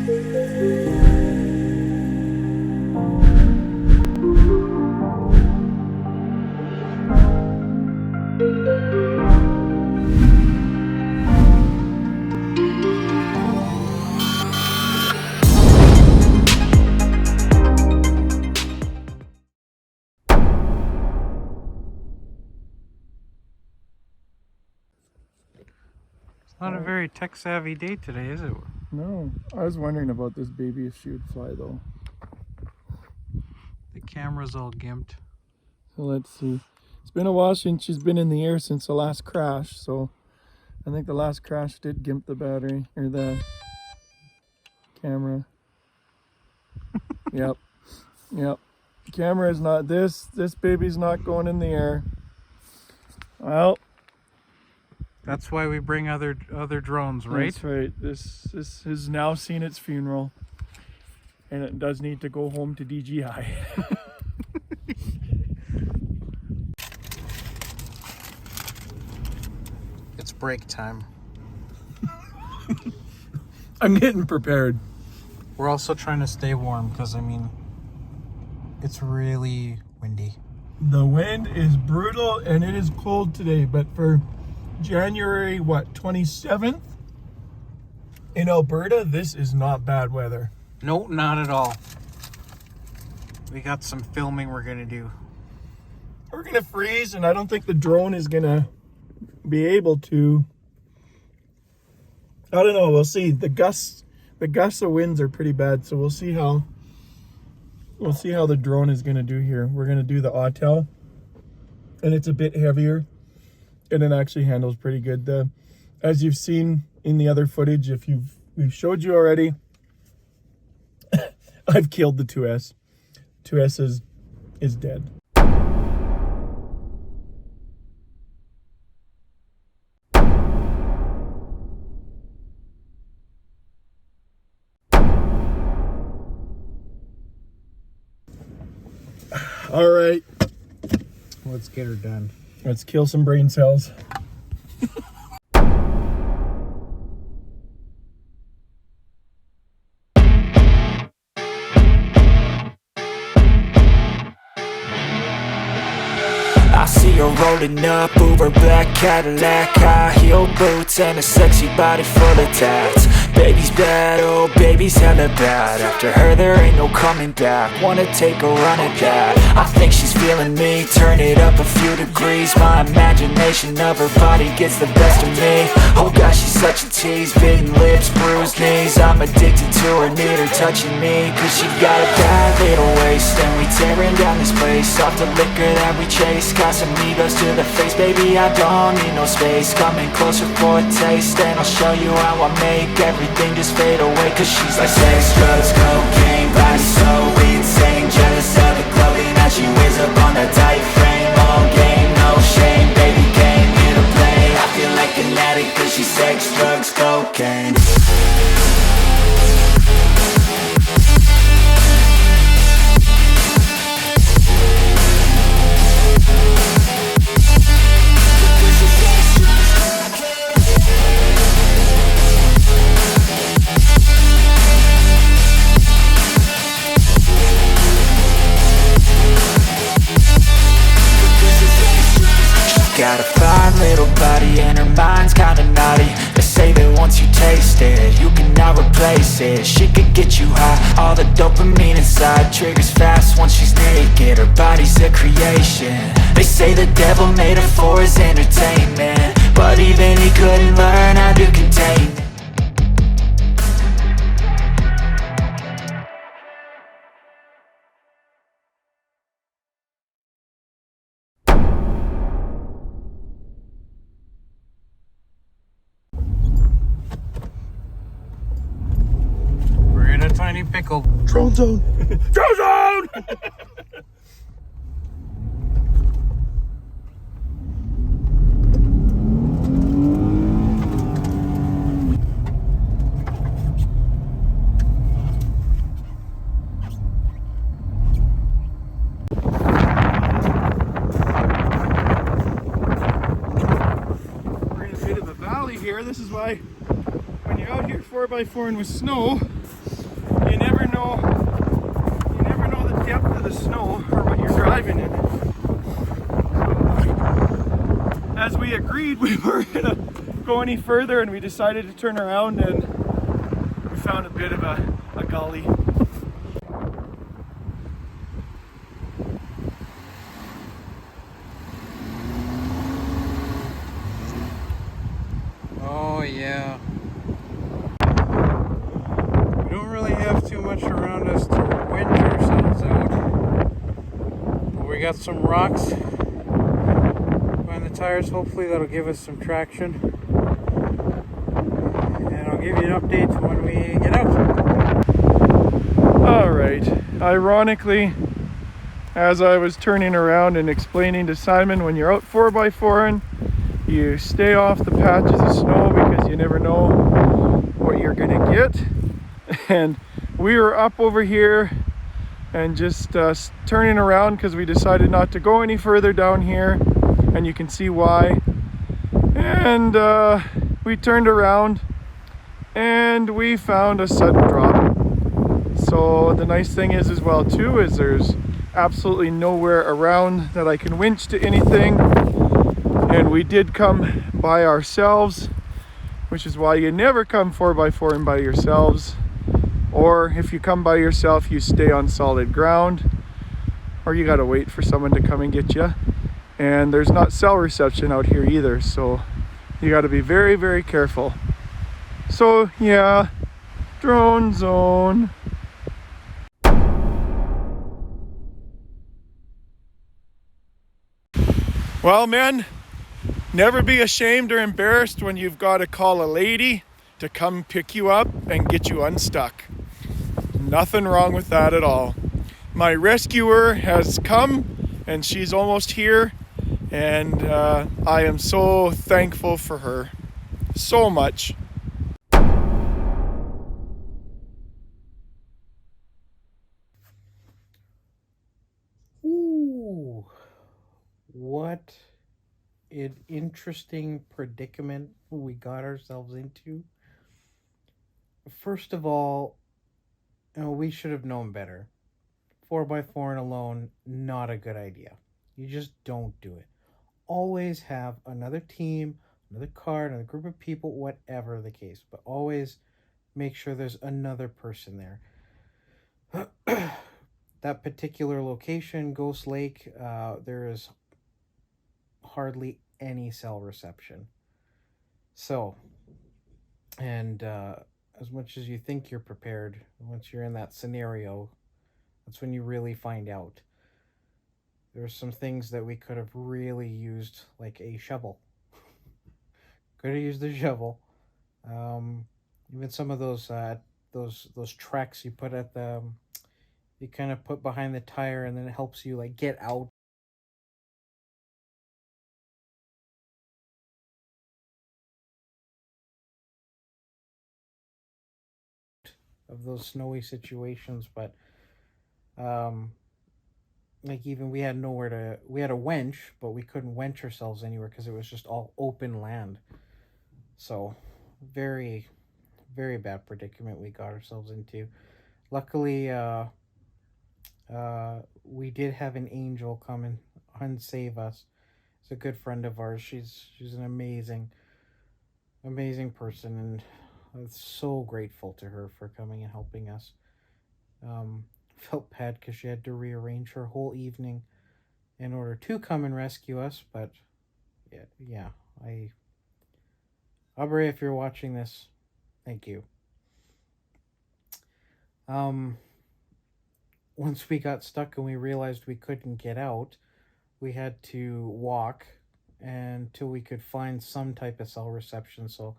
Not a very tech-savvy day today, is it? No, I was wondering about this baby if she would fly though. The camera's all gimped. So let's see. It's been a while since she's been in the air since the last crash, so I think the last crash did gimp the battery or the camera. Yep. Camera is not this baby's not going in the air. Well, that's why we bring other drones, right? That's right. This has now seen its funeral, and it does need to go home to DGI. It's break time. I'm getting prepared. We're also trying to stay warm because, I mean, it's really windy. The wind is brutal and it is cold today, but for January, 27th in Alberta, this is not bad weather. No, not at all. We got some filming we're gonna do. We're gonna freeze, and I don't think the drone is gonna be able to. I don't know, we'll see. The gusts of winds are pretty bad, so we'll see how the drone is gonna do here. We're gonna do the Autel, and it's a bit heavier, and it actually handles pretty good. As you've seen in the other footage, we've showed you already, I've killed the 2S. 2S is dead. All right, Let's get her done. let's kill some brain cells. I see her rolling up, Uber black Cadillac, high heel boots and a sexy body full of tats. Baby's bad, oh baby's hella bad. After her there ain't no coming back. Wanna take a run at that. I think she's feeling me, turn it up a few degrees. My imagination of her body gets the best of me. Oh gosh, she's such a tease, bitten lips, bruised knees. I'm addicted to her, need her touching me, cause she got a bad little waist. And we tearing down this place, off the liquor that we chase. Got some egos to the face, baby, I don't need no space. Coming closer for a taste, and I'll show you how I make everything just fade away. Cause she's like sex, drugs, cocaine, body so insane. Jealous of the clothing that she wears up on that tight frame. All game, no shame, baby came here to play. I feel like an addict cause she's sex, drugs, cocaine. Got a fine little body and her mind's kinda naughty. They say that once you taste it, you cannot replace it. She could get you high, all the dopamine inside triggers fast once she's naked. Her body's a creation. They say the devil made her for his entertainment, but even he couldn't learn how to contain it. Tiny pickle. Drone zone! Drone zone! We're in a bit of a valley here. This is why when you're out here 4x4 and with snow, never know. You never know the depth of the snow or what you're driving in. So, as we agreed, we weren't gonna go any further, and we decided to turn around, and we found a bit of a gully. Oh yeah. We don't really have too much around us to winch ourselves out. But we got some rocks behind the tires. Hopefully that'll give us some traction. And I'll give you an update when we get out. Alright. Ironically, as I was turning around and explaining to Simon, when you're out 4x4ing, you stay off the patches of snow because you never know what you're gonna get. And we were up over here and just turning around because we decided not to go any further down here, and you can see why. And we turned around and we found a sudden drop. So the nice thing is as well too is there's absolutely nowhere around that I can winch to anything. And we did come by ourselves, which is why you never come 4x4 and by yourselves. Or if you come by yourself, you stay on solid ground, or you gotta wait for someone to come and get you. And there's not cell reception out here either, so you gotta be very, very careful. So yeah, drone zone. Well, men, never be ashamed or embarrassed when you've got to call a lady to come pick you up and get you unstuck. Nothing wrong with that at all. My rescuer has come and she's almost here, and I am so thankful for her. So much. Ooh. What an interesting predicament we got ourselves into. First of all, we should have known better. 4x4 and alone, not a good idea. You just don't do it. Always have another team, another car, another group of people, whatever the case. But always make sure there's another person there. That particular location, Ghost Lake, there is hardly any cell reception. So, and as much as you think you're prepared, once you're in that scenario, that's when you really find out. There's some things that we could have really used, like a shovel. Could have used a shovel. Even some of those tracks you put at the, you kind of put behind the tire, and then it helps you like get out of those snowy situations. But like, even we had a wench, but we couldn't wench ourselves anywhere because it was just all open land. So very, very bad predicament we got ourselves into. Luckily, we did have an angel come and unsave us. It's a good friend of ours. She's an amazing person, and I'm so grateful to her for coming and helping us. Felt bad because she had to rearrange her whole evening in order to come and rescue us. But yeah, Aubrey, if you're watching this, thank you. Once we got stuck and we realized we couldn't get out, we had to walk until we could find some type of cell reception. So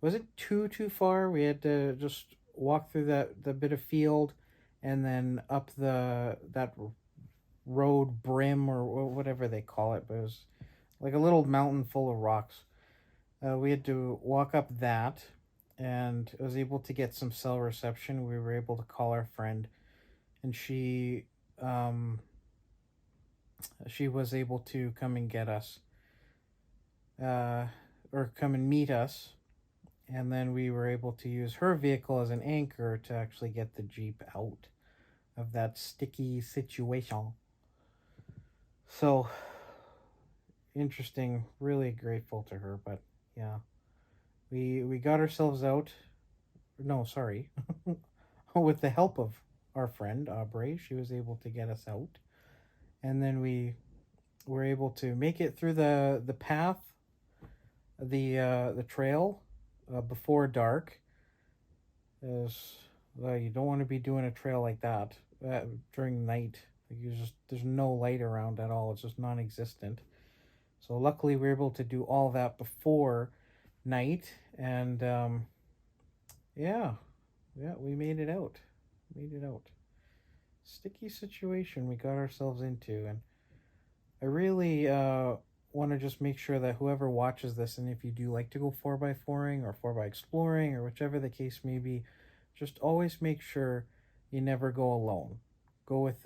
it wasn't too far. We had to just walk through the bit of field and then up that road brim or whatever they call it, but it was like a little mountain full of rocks. We had to walk up that, and I was able to get some cell reception. We were able to call our friend, and she was able to come and get us, or come and meet us, And then we were able to use her vehicle as an anchor to actually get the Jeep out of that sticky situation. So interesting, really grateful to her. But yeah, we got ourselves out. No, sorry. With the help of our friend Aubrey, she was able to get us out. And then we were able to make it through the path, the trail, before dark. As you don't want to be doing a trail like that during night. Like there's no light around at all. It's just non-existent. So luckily we were able to do all that before night, and yeah, we made it out. Sticky situation we got ourselves into, and I really want to just make sure that whoever watches this, and if you do like to go 4x4ing or 4x exploring or whichever the case may be, just always make sure you never go alone. Go with